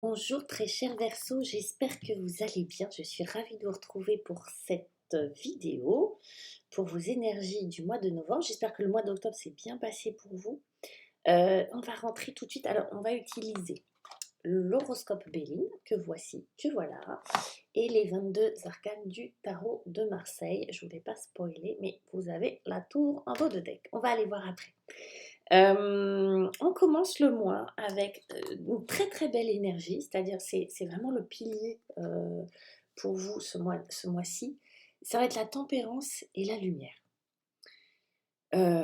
Bonjour très cher Verseau, j'espère que vous allez bien. Je suis ravie de vous retrouver pour cette vidéo, pour vos énergies du mois de novembre. J'espère que le mois d'octobre s'est bien passé pour vous. On va rentrer tout de suite. Alors, on va utiliser l'horoscope Béline, que voilà, et les 22 arcanes du tarot de Marseille. Je ne voulais pas spoiler, mais vous avez la tour en haut de deck. On va aller voir après. On commence le mois avec une très très belle énergie, c'est-à-dire c'est vraiment le pilier pour vous ce mois-ci. Ça va être la tempérance et la lumière.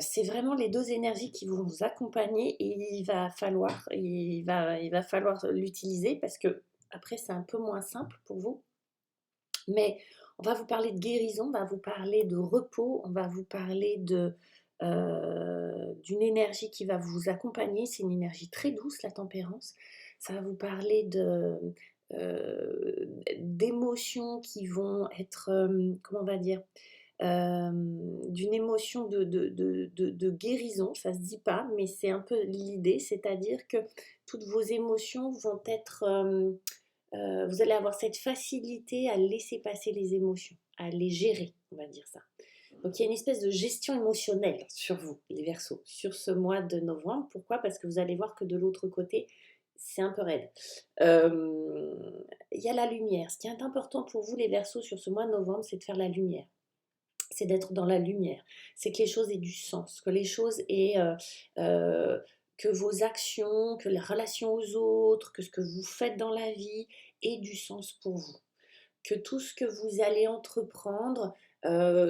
C'est vraiment les deux énergies qui vont vous accompagner et il va falloir l'utiliser parce que après c'est un peu moins simple pour vous. Mais on va vous parler de guérison, on va vous parler de repos, on va vous parler d'une énergie qui va vous accompagner. C'est une énergie très douce, la tempérance. Ça va vous parler d'émotions qui vont être, comment on va dire, d'une émotion de guérison. Ça ne se dit pas, mais c'est un peu l'idée, c'est-à-dire que toutes vos émotions vont être... vous allez avoir cette facilité à laisser passer les émotions, à les gérer, on va dire ça. Donc il y a une espèce de gestion émotionnelle sur vous, les Verseaux, sur ce mois de novembre. Pourquoi? Parce que vous allez voir que de l'autre côté, c'est un peu raide. Il y a la lumière. Ce qui est important pour vous, les Verseaux, sur ce mois de novembre, c'est de faire la lumière. C'est d'être dans la lumière. C'est que les choses aient du sens, que les choses aient... que vos actions, que les relations aux autres, que ce que vous faites dans la vie ait du sens pour vous. Que tout ce que vous allez entreprendre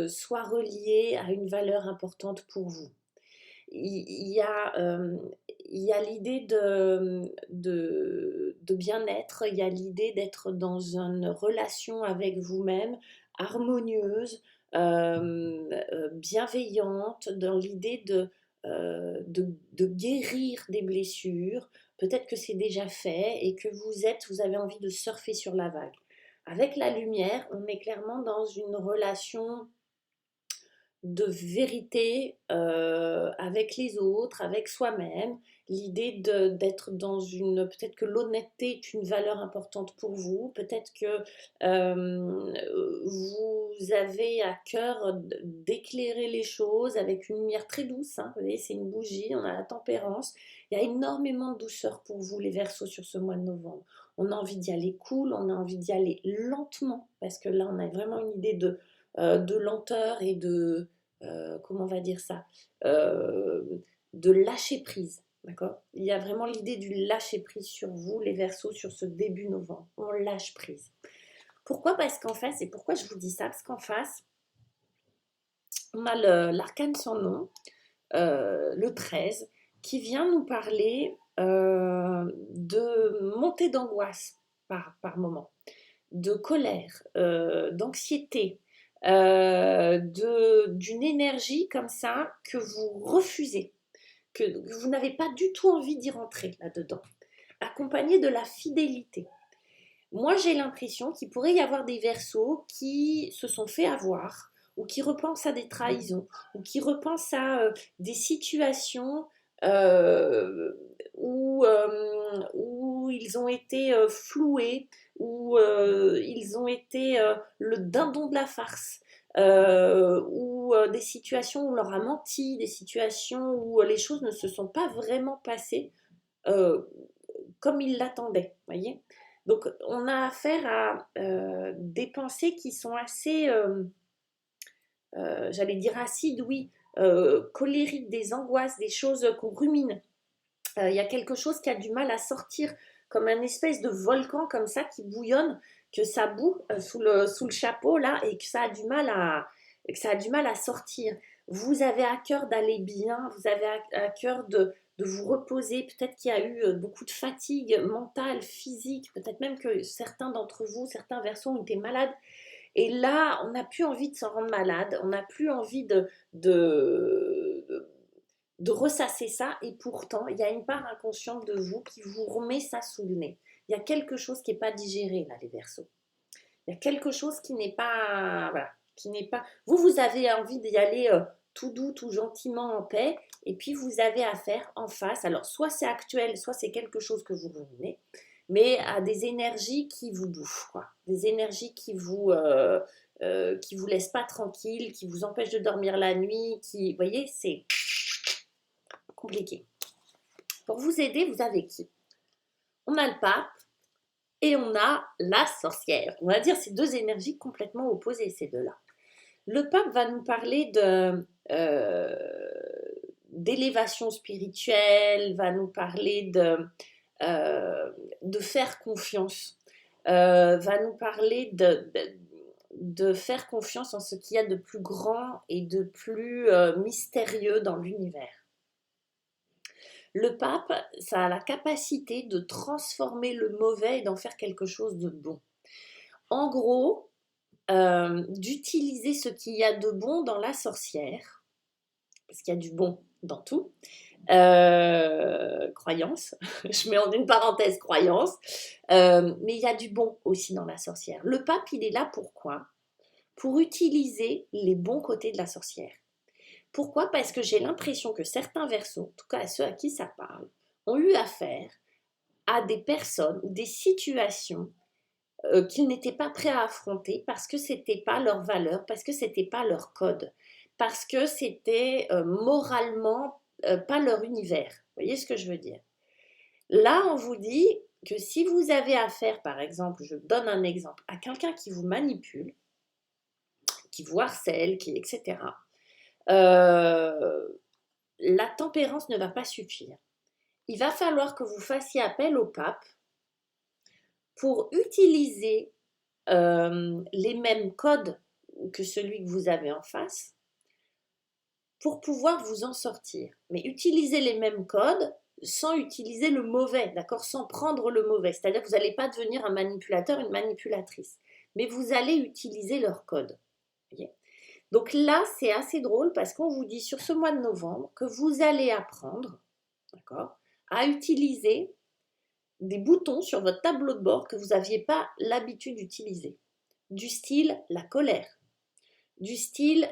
soit relié à une valeur importante pour vous. Il y a, il y a l'idée de bien-être, il y a l'idée d'être dans une relation avec vous-même harmonieuse, bienveillante, dans l'idée de guérir des blessures. Peut-être que c'est déjà fait et que vous avez envie de surfer sur la vague. Avec la lumière, on est clairement dans une relation de vérité avec les autres, avec soi-même, l'idée d'être dans une... Peut-être que l'honnêteté est une valeur importante pour vous, peut-être que vous avez à cœur d'éclairer les choses avec une lumière très douce, hein. Vous voyez, c'est une bougie, on a la tempérance, il y a énormément de douceur pour vous les Verseaux sur ce mois de novembre. On a envie d'y aller cool, on a envie d'y aller lentement, parce que là on a vraiment une idée de lenteur et comment on va dire ça, euh, de lâcher prise. D'accord? Il y a vraiment l'idée du lâcher prise sur vous, les Verseaux, sur ce début novembre. On lâche prise. Pourquoi? Parce qu'en face, et pourquoi je vous dis ça? Parce qu'en face, on a l'arcane sans nom, le 13, qui vient nous parler de montée d'angoisse par moment, de colère, d'anxiété, d'une énergie comme ça que vous refusez, que vous n'avez pas du tout envie d'y rentrer là-dedans, accompagné de la fidélité. Moi, j'ai l'impression qu'il pourrait y avoir des Verseaux qui se sont fait avoir, ou qui repensent à des trahisons, ou qui repensent à des situations euh, où ils ont été floués, où ils ont été le dindon de la farce, ou des situations où on leur a menti, des situations où les choses ne se sont pas vraiment passées euh, comme ils l'attendaient, voyez. Donc on a affaire à des pensées qui sont assez, j'allais dire acides, oui, colériques, des angoisses, des choses qu'on rumine. Il y a quelque chose qui a du mal à sortir, comme un espèce de volcan comme ça qui bouillonne, que ça bout sous le chapeau là, et que ça a du mal à sortir. Vous avez à cœur d'aller bien, vous avez à cœur de vous reposer. Peut-être qu'il y a eu beaucoup de fatigue mentale, physique, peut-être même que certains d'entre vous, certains Verseaux ont été malades. Et là, on n'a plus envie de s'en rendre malade, on n'a plus envie de ressasser ça, et pourtant, il y a une part inconsciente de vous qui vous remet ça sous le nez. Il y a quelque chose qui n'est pas digéré, là, les Verseaux. Il y a quelque chose qui n'est pas... Voilà, qui n'est pas... Vous avez envie d'y aller tout doux, tout gentiment, en paix, et puis vous avez affaire en face. Alors, soit c'est actuel, soit c'est quelque chose que vous ruminez, mais à des énergies qui vous bouffent, quoi. Des énergies qui vous laissent pas tranquille, qui vous empêchent de dormir la nuit, vous voyez, c'est compliqué. Pour vous aider, vous avez qui? On a le pape et on a la sorcière. On va dire ces deux énergies complètement opposées, ces deux-là. Le pape va nous parler d'élévation spirituelle, va nous parler de faire confiance, va nous parler de faire confiance en ce qu'il y a de plus grand et de plus mystérieux dans l'univers. Le pape, ça a la capacité de transformer le mauvais et d'en faire quelque chose de bon. En gros, d'utiliser ce qu'il y a de bon dans la sorcière, parce qu'il y a du bon dans tout, croyance, je mets en une parenthèse croyance, mais il y a du bon aussi dans la sorcière. Le pape, il est là pourquoi? Pour utiliser les bons côtés de la sorcière. Pourquoi? Parce que j'ai l'impression que certains verseaux, en tout cas ceux à qui ça parle, ont eu affaire à des personnes ou des situations qu'ils n'étaient pas prêts à affronter parce que c'était pas leur valeur, parce que c'était pas leur code, parce que c'était moralement pas leur univers. Vous voyez ce que je veux dire? Là, on vous dit que si vous avez affaire, par exemple, je donne un exemple, à quelqu'un qui vous manipule, qui vous harcèle, etc., la tempérance ne va pas suffire. Il va falloir que vous fassiez appel au pape pour utiliser les mêmes codes que celui que vous avez en face pour pouvoir vous en sortir. Mais utilisez les mêmes codes sans utiliser le mauvais, d'accord? Sans prendre le mauvais. C'est-à-dire que vous n'allez pas devenir un manipulateur, une manipulatrice. Mais vous allez utiliser leur code. Voyez? Donc là, c'est assez drôle parce qu'on vous dit sur ce mois de novembre que vous allez apprendre, d'accord, à utiliser des boutons sur votre tableau de bord que vous n'aviez pas l'habitude d'utiliser. Du style la colère, du style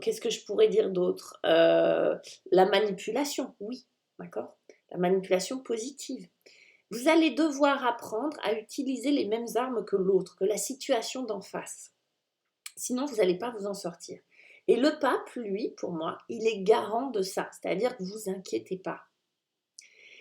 qu'est-ce que je pourrais dire d'autre, la manipulation, oui, d'accord, la manipulation positive. Vous allez devoir apprendre à utiliser les mêmes armes que l'autre, que la situation d'en face. Sinon, vous n'allez pas vous en sortir. Et le pape, lui, pour moi, il est garant de ça. C'est-à-dire que vous vous inquiétez pas.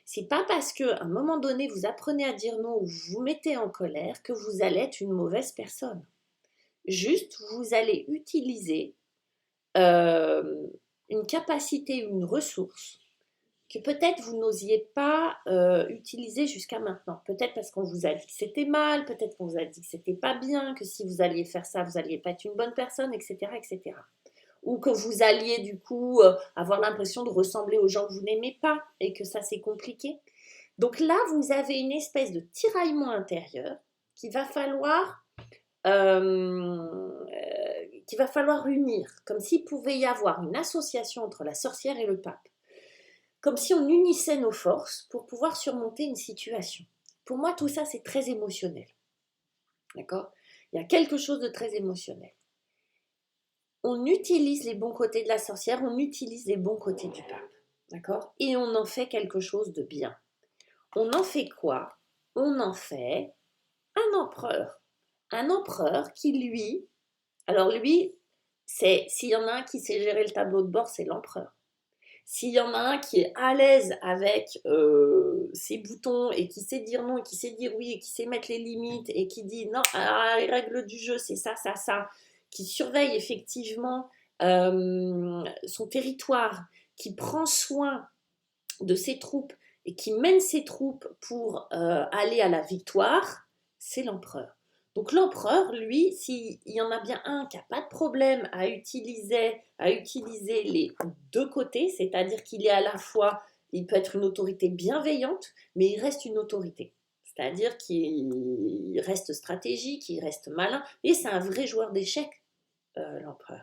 C'est pas parce qu'à un moment donné, vous apprenez à dire non ou vous vous mettez en colère que vous allez être une mauvaise personne. Juste, vous allez utiliser une capacité, une ressource que peut-être vous n'osiez pas utiliser jusqu'à maintenant. Peut-être parce qu'on vous a dit que c'était mal, peut-être qu'on vous a dit que c'était pas bien, que si vous alliez faire ça, vous n'alliez pas être une bonne personne, etc., etc. Ou que vous alliez du coup avoir l'impression de ressembler aux gens que vous n'aimez pas et que ça c'est compliqué. Donc là, vous avez une espèce de tiraillement intérieur qu'il va falloir unir, comme s'il pouvait y avoir une association entre la sorcière et le pape. Comme si on unissait nos forces pour pouvoir surmonter une situation. Pour moi, tout ça, c'est très émotionnel. D'accord? Il y a quelque chose de très émotionnel. On utilise les bons côtés de la sorcière, on utilise les bons côtés du pape. D'accord? Et on en fait quelque chose de bien. On en fait quoi? On en fait un empereur. Un empereur qui, lui, alors lui, s'il y en a un qui sait gérer le tableau de bord, c'est l'empereur. S'il y en a un qui est à l'aise avec ses boutons et qui sait dire non et qui sait dire oui et qui sait mettre les limites et qui dit non, les règles du jeu c'est ça, ça, ça, qui surveille effectivement son territoire, qui prend soin de ses troupes et qui mène ses troupes pour aller à la victoire, c'est l'empereur. Donc l'empereur, lui, s'il y en a bien un qui n'a pas de problème à utiliser les deux côtés, c'est-à-dire qu'il est à la fois, il peut être une autorité bienveillante, mais il reste une autorité. C'est-à-dire qu'il reste stratégique, il reste malin, et c'est un vrai joueur d'échecs, l'empereur.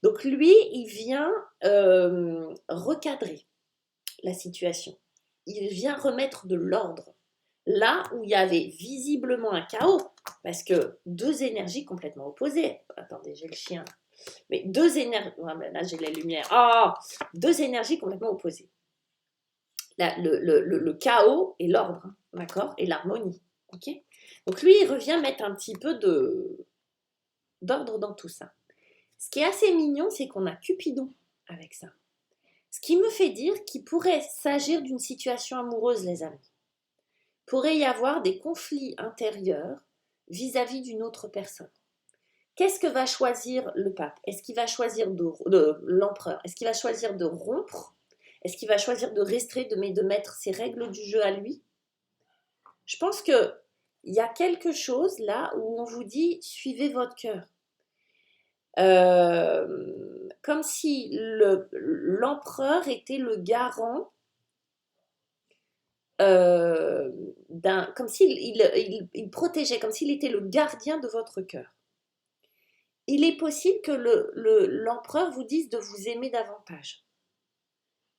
Donc lui, il vient recadrer la situation. Il vient remettre de l'ordre. Là où il y avait visiblement un chaos, parce que deux énergies complètement opposées. Attendez, j'ai le chien. Mais deux énergies. Ouais, là, j'ai la lumière. Deux énergies complètement opposées. le chaos et l'ordre, hein, d'accord? Et l'harmonie, ok? Donc lui, il revient mettre un petit peu d'ordre dans tout ça. Ce qui est assez mignon, c'est qu'on a Cupidon avec ça. Ce qui me fait dire qu'il pourrait s'agir d'une situation amoureuse, les amis. Il pourrait y avoir des conflits intérieurs vis-à-vis d'une autre personne. Qu'est-ce que va choisir le pape? Est-ce qu'il va choisir l'empereur? Est-ce qu'il va choisir de rompre? Est-ce qu'il va choisir de rester, de mettre ses règles du jeu à lui? Je pense qu'il y a quelque chose là où on vous dit suivez votre cœur. Comme si l'empereur était le garant comme s'il il protégeait, comme s'il était le gardien de votre cœur. Il est possible que l'empereur vous dise de vous aimer davantage.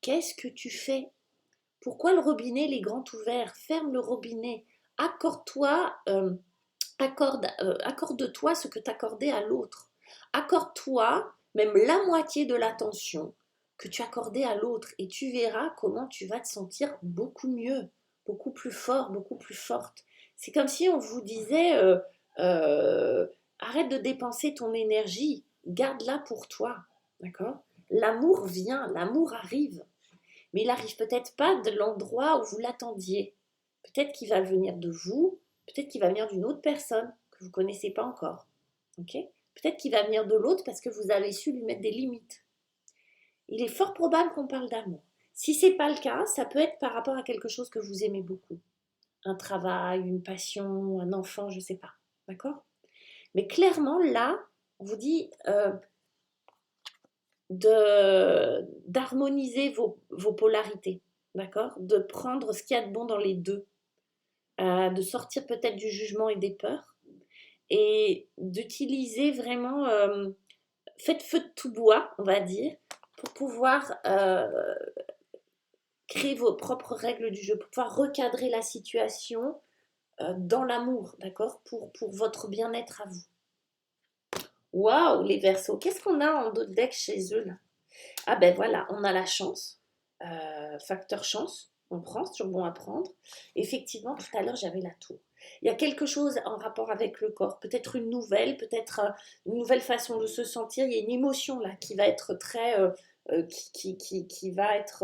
Qu'est-ce que tu fais? Pourquoi le robinet est grand ouvert? Ferme le robinet. Accorde-toi, accorde-toi ce que t'accordais à l'autre. Accorde-toi même la moitié de l'attention que tu accordais à l'autre et tu verras comment tu vas te sentir beaucoup mieux, beaucoup plus fort, beaucoup plus forte. C'est comme si on vous disait arrête de dépenser ton énergie, garde-la pour toi, d'accord? L'amour vient, l'amour arrive, mais il arrive peut-être pas de l'endroit où vous l'attendiez. Peut-être qu'il va venir de vous, peut-être qu'il va venir d'une autre personne que vous ne connaissez pas encore. Ok? Peut-être qu'il va venir de l'autre parce que vous avez su lui mettre des limites. Il est fort probable qu'on parle d'amour. Si ce n'est pas le cas, ça peut être par rapport à quelque chose que vous aimez beaucoup. Un travail, une passion, un enfant, je ne sais pas. D'accord? Mais clairement, là, on vous dit d'harmoniser vos polarités. D'accord? De prendre ce qu'il y a de bon dans les deux. De sortir peut-être du jugement et des peurs. Et d'utiliser vraiment, faites feu de tout bois, on va dire, pour pouvoir créer vos propres règles du jeu, pour pouvoir recadrer la situation dans l'amour, d'accord, pour votre bien-être à vous. Waouh, les Verseaux, qu'est-ce qu'on a en d'autres decks chez eux là? Ah ben voilà, on a la chance, facteur chance, on prend, c'est toujours bon à prendre. Effectivement, tout à l'heure, j'avais la tour. Il y a quelque chose en rapport avec le corps, peut-être une nouvelle façon de se sentir. Il y a une émotion là qui va être qui va être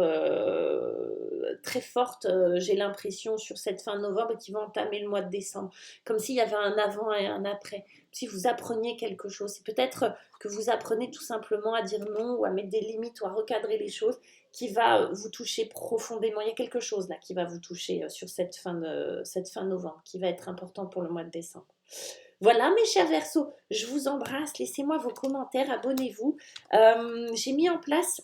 très forte, j'ai l'impression, sur cette fin novembre et qui va entamer le mois de décembre. Comme s'il y avait un avant et un après. Si vous appreniez quelque chose, c'est peut-être que vous apprenez tout simplement à dire non ou à mettre des limites ou à recadrer les choses qui va vous toucher profondément. Il y a quelque chose là qui va vous toucher sur cette fin novembre, qui va être important pour le mois de décembre. Voilà mes chers Verseaux, je vous embrasse, laissez-moi vos commentaires, abonnez-vous. J'ai mis en place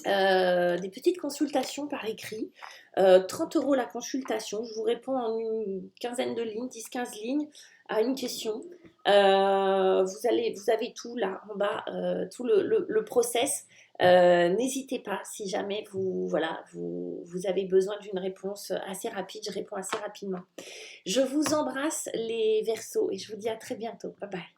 des petites consultations par écrit, 30 € la consultation, je vous réponds en une quinzaine de lignes, 10-15 lignes à une question. Vous avez tout là en bas, tout le process. N'hésitez pas si jamais vous avez besoin d'une réponse assez rapide, je réponds assez rapidement. Je vous embrasse les Verseaux et je vous dis à très bientôt. Bye bye.